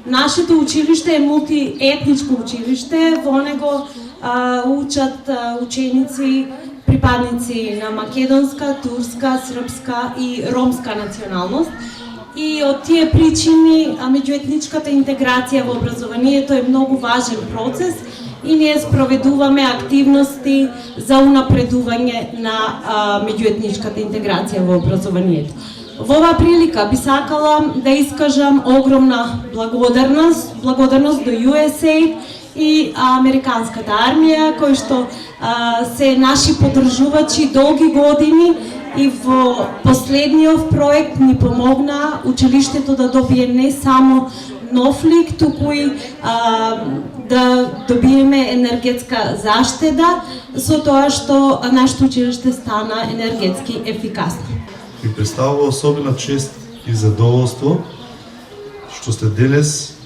Нашето училиште е мултиетничко училиште, во него учат ученици, припадници на македонска, турска, српска и ромска националност. И од тие причини меѓуетничката интеграција во образованието е многу важен процес и ние спроведуваме активности за унапредување на меѓуетничката интеграција во образованието. Во оваа прилика би сакала да искажам огромна благодарност до USAID и Американската армија, кои што се наши поддржувачи долги години и во последниот проект ни помогна училиштето да добие не само нов лик, туку и да добиеме енергетска заштеда со тоа што нашето училиште стана енергетски ефикасно. Ми представува особена чест и задоволство што сте денес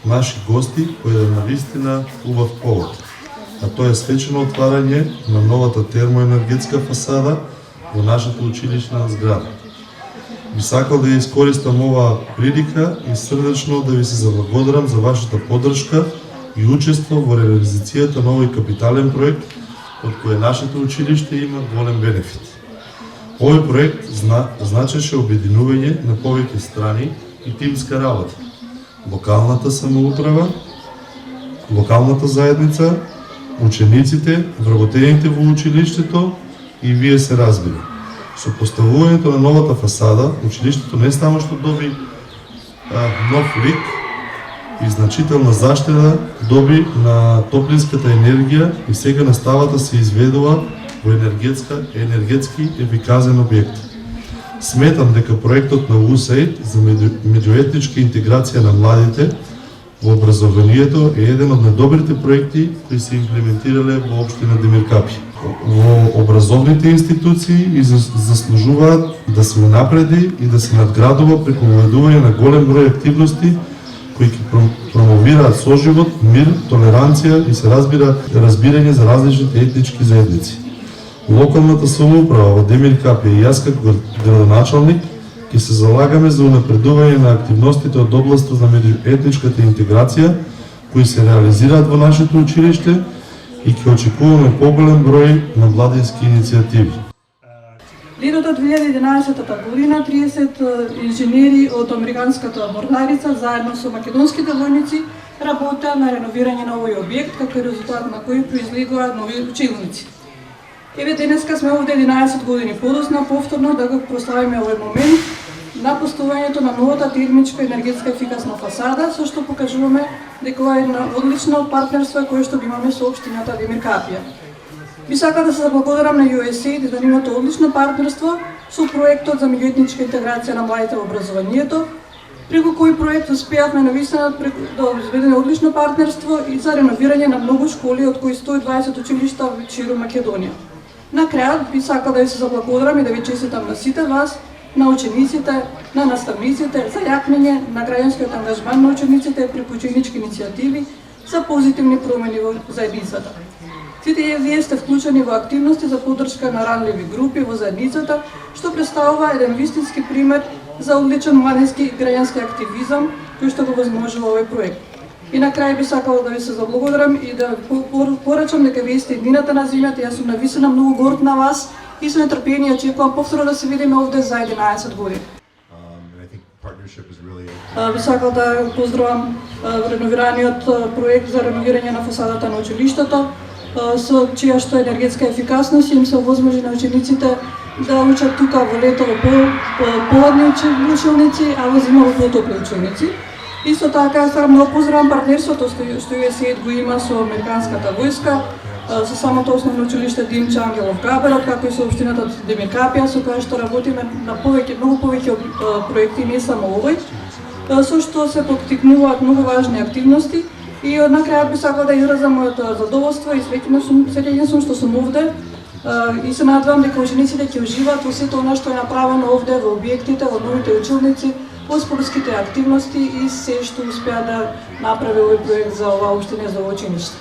наши гости кои е навистина убав повод, а тоа е свечено отварање на новата термоенергетска фасада во нашата училишна зграда. Би сакал да ја искористам оваа прилика и срдечно да ви се заблагодарам за вашата поддршка и учество во реализацијата на овој капитален проект од кој нашето училиште има голем бенефит. Овој проект значеше обединување на повеќе страни и тимска работа. Локалната самоуправа, локалната заедница, учениците, вработените во училиштето и вие се разбира. Со поставувањето на новата фасада, училиштето не само што доби нов лик и значителна заштеда доби на топлинската енергија и сега наставата се изведува во енергетски ефикасен објект. Сметам дека проектот на USAID за меѓуетничка интеграција на младите во образованието е еден од најдобрите проекти кои се имплементирале во општина Демиркапи. Во образовните институции и заслужуваат да се унапреди и да се надградува преку воведување на голем број активности кои ќе промовираат соживот, мир, толеранција и се разбирање за различните етнички заедници. Локалната самоуправа во Демиркапи и јас како градоначалник ќе се залагаме за унапредување на активностите од областта на меѓуетничката интеграција кои се реализираат во нашето училиште и ќе очекуваме поголем број на младински иницијативи. Летото 2011 година 30 инженери од Американската морнарица заедно со македонските војници работеа на реновирање на овој објект, како резултат на кој произлегоа нови училници. Еве денеска сме овде 11 години подоцна повторно да го прославиме овој момент на поставувањето на новата термичка енергетска ефикасна фасада, со што покажуваме дека ова е една одлично партнерство кое што го имаме со општината Демиркапија. Би сакал да се заблагодарам на USAID за нивното одлично партнерство со проектот за меѓуетничка интеграција на младите во образованието, преку кој проект успеавме навистина да изведеме одлично партнерство и за реновирање на многу школи, од кои 120 училишта ширум Македонија. На крајот би сакал да ви се заблагодарам и да ви честитам на сите вас, на учениците, на наставниците, за јакнење на граѓанскиот ангажман на учениците преку ученички иницијативи за позитивни промени во заедницата. Сите вие сте вклучени во активности за поддршка на ранливи групи во заедницата, што представува еден вистински пример за одличен младински и граѓански активизам кој што го возможува овој проект. И на крај би сакала да ви се заблагодарам и да порачам дека вие сте еднината на земјата. Јас сум навистина многу горд на вас и со нетрпение очекувам повторно да се видиме овде за 11 години. Би сакал да поздравам реновираниот проект за реновирање на фасадата на училиштето, со чија што енергетска ефикасност им се овозможи на учениците да учат тука во лето во поладни училници, а во зима во потопли училници. Исто така, сакам да поздравам партнерството што USAID го има со Американската војска, со самото основно училиште Димче Ангелов Габерот, како и со општината Демиркапија, со која што работиме на многу повеќе проекти, не само овој, со што се поттикнуваат многу важни активности. И на крај би сакала да изразам моето задоволство и среќен сум што сум овде и се надевам дека учениците ќе уживаат во сето она што е направено овде во објектите, во новите училници, во спортските активности и се што успеа да направи овој проект за оваа општина, за овој училиште.